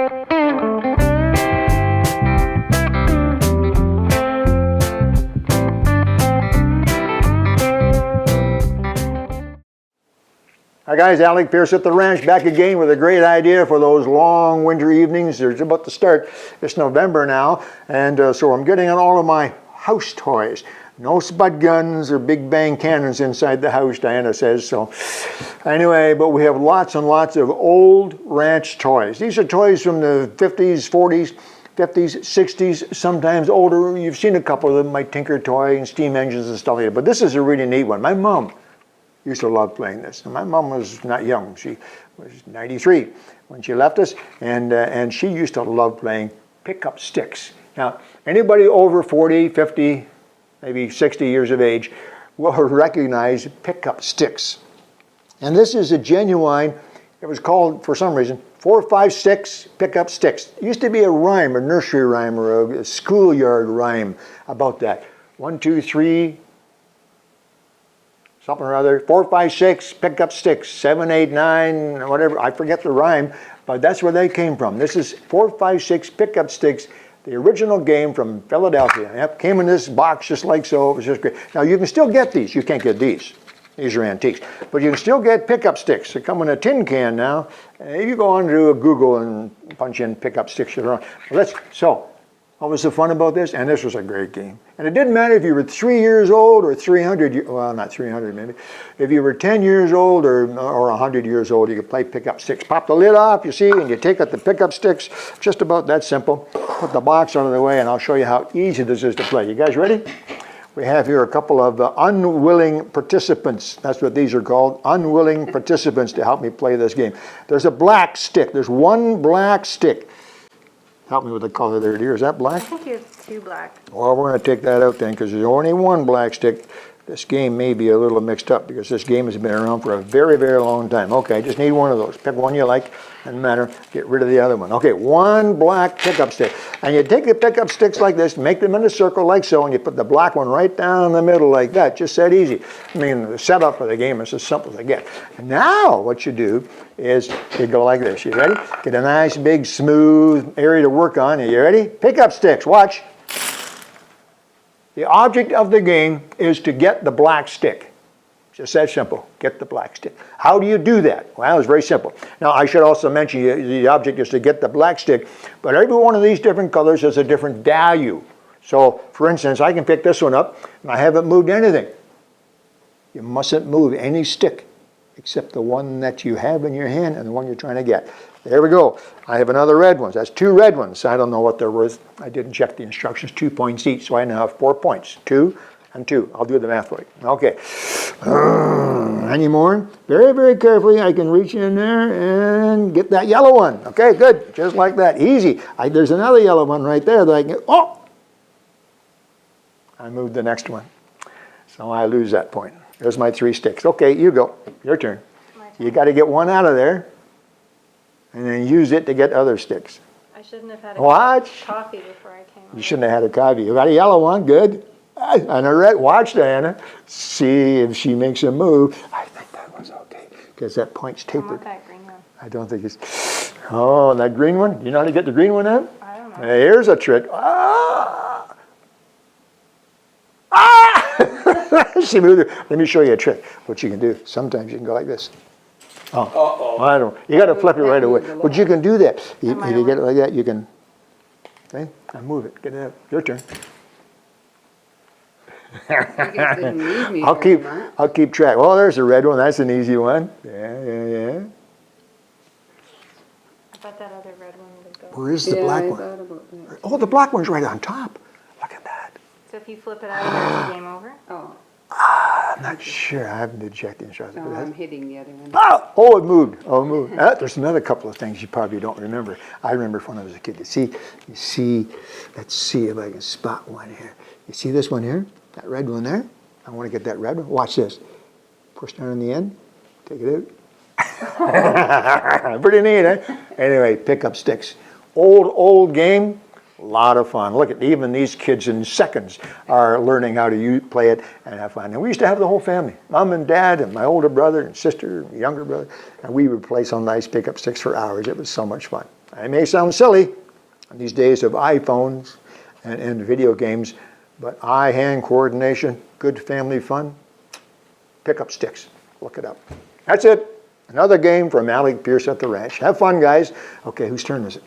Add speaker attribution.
Speaker 1: Hi guys, Alec, Peirce at the ranch, back again with a great idea for those long winter evenings. They're about to start. It's November now, and so I'm getting on all of my house toys. No spud guns or big bang cannons inside the house, Diana says. So anyway, but we have lots and lots of old ranch toys. These are toys from the 50s, 40s, 50s, 60s, sometimes older. You've seen a couple of them, my Tinker toy and steam engines and stuff like that. But this is a really neat one. My mom used to love playing this. And my mom was not young. She was 93 when she left us, and she used to love playing pickup sticks. Now, anybody over 40, 50, maybe 60 years of age will recognize pickup sticks. And this is a genuine, it was called, for some reason, 4, 5, 6 pickup sticks. It used to be a rhyme, a nursery rhyme, or a schoolyard rhyme about that. 1, 2, 3, something or other, 4, 5, 6 pickup sticks, 7, 8, 9, whatever, I forget the rhyme, but that's where they came from. This is 4, 5, 6 pickup sticks, the original game from Philadelphia. Yep, came in this box just like so, it was just great. Now you can still get these, you can't get these are antiques, but you can still get pickup sticks. They come in a tin can now. You go on to Google and punch in pickup sticks. So, what was the fun about this? And this was a great game. And it didn't matter if you were 3 years old or 300, well, not 300 maybe. If you were 10 years old or 100 years old, you could play pickup sticks. Pop the lid off, you see, and you take out the pickup sticks. Just about that simple. Put the box out of the way, and I'll show you how easy this is to play. You guys ready? We have here a couple of unwilling participants. That's what these are called, unwilling participants to help me play this game. There's a black stick. There's one black stick. Help me with the color there, dear. Is that black?
Speaker 2: I think you have 2 black.
Speaker 1: Well, we're going to take that out then because there's only one black stick. This game may be a little mixed up because this game has been around for a very, very long time. Okay, just need one of those. Pick one you like. Doesn't matter. Get rid of the other one. Okay, one black pickup stick. And you take the pickup sticks like this, make them in a circle like so, and you put the black one right down the middle like that. Just that easy. I mean, the setup for the game is as simple as I get. And now what you do is you go like this. You ready? Get a nice, big, smooth area to work on. Are you ready? Pickup sticks. Watch. The object of the game is to get the black stick. Just that simple. Get the black stick. How do you do that? Well, it's very simple. Now, I should also mention the object is to get the black stick, but every one of these different colors has a different value. So, for instance, I can pick this one up, and I haven't moved anything. You mustn't move any stick except the one that you have in your hand and the one you're trying to get. There we go. I have another red one. That's 2 red ones. I don't know what they're worth. I didn't check the instructions. 2 points each, so I now have 4 points. 2 and 2. I'll do the math for you. Okay. Any more? Very, very carefully, I can reach in there and get that yellow one. Okay, good. Just like that. Easy. There's another yellow one right there that I can get. Oh! I moved the next one. So I lose that point. There's my 3 sticks. Okay, you go. Your turn. You got to get one out of there and then use it to get other sticks.
Speaker 2: I shouldn't have had a coffee before I came.
Speaker 1: You shouldn't have had a coffee. You got a yellow one, good. And a red. Watch, Diana. See if she makes a move. I think that one's okay because that point's tapered.
Speaker 2: I want that green one.
Speaker 1: I don't think it's. Oh, that green one. You know how to get the green one out?
Speaker 2: I don't know.
Speaker 1: Here's a trick. Ah! Ah! She moved her. Let me show you a trick. What you can do. Sometimes you can go like this. Oh, I don't. You got to flip it right away. But you can do that. If you get it like that, you can. Okay, now move it. Get it out. Your turn. I'll keep track. Well, there's a red one. That's an easy one. Yeah.
Speaker 2: I thought that other red one would go.
Speaker 1: Where is the black one? Oh, the black one's right on top. Look at that.
Speaker 2: So if you flip it out of there, it's game over?
Speaker 3: Oh.
Speaker 1: I'm not sure. I haven't checked the instructions.
Speaker 3: No, I'm hitting the other one.
Speaker 1: Oh, it moved. Oh, it moved. There's another couple of things you probably don't remember. I remember when I was a kid. You see, let's see if I can spot one here. You see this one here? That red one there? I want to get that red one. Watch this. Push down in the end. Take it out. Pretty neat, eh? Anyway, pick up sticks. Old game. A lot of fun. Look at even these kids in seconds are learning how to play it and have fun. And we used to have the whole family, mom and dad and my older brother and sister and younger brother, and we would play some nice pickup sticks for hours. It was so much fun. It may sound silly in these days of iPhones and video games, but eye-hand coordination, good family fun, pick up sticks. Look it up. That's it. Another game from Alec, Peirce at the ranch. Have fun, guys. Okay, whose turn is it?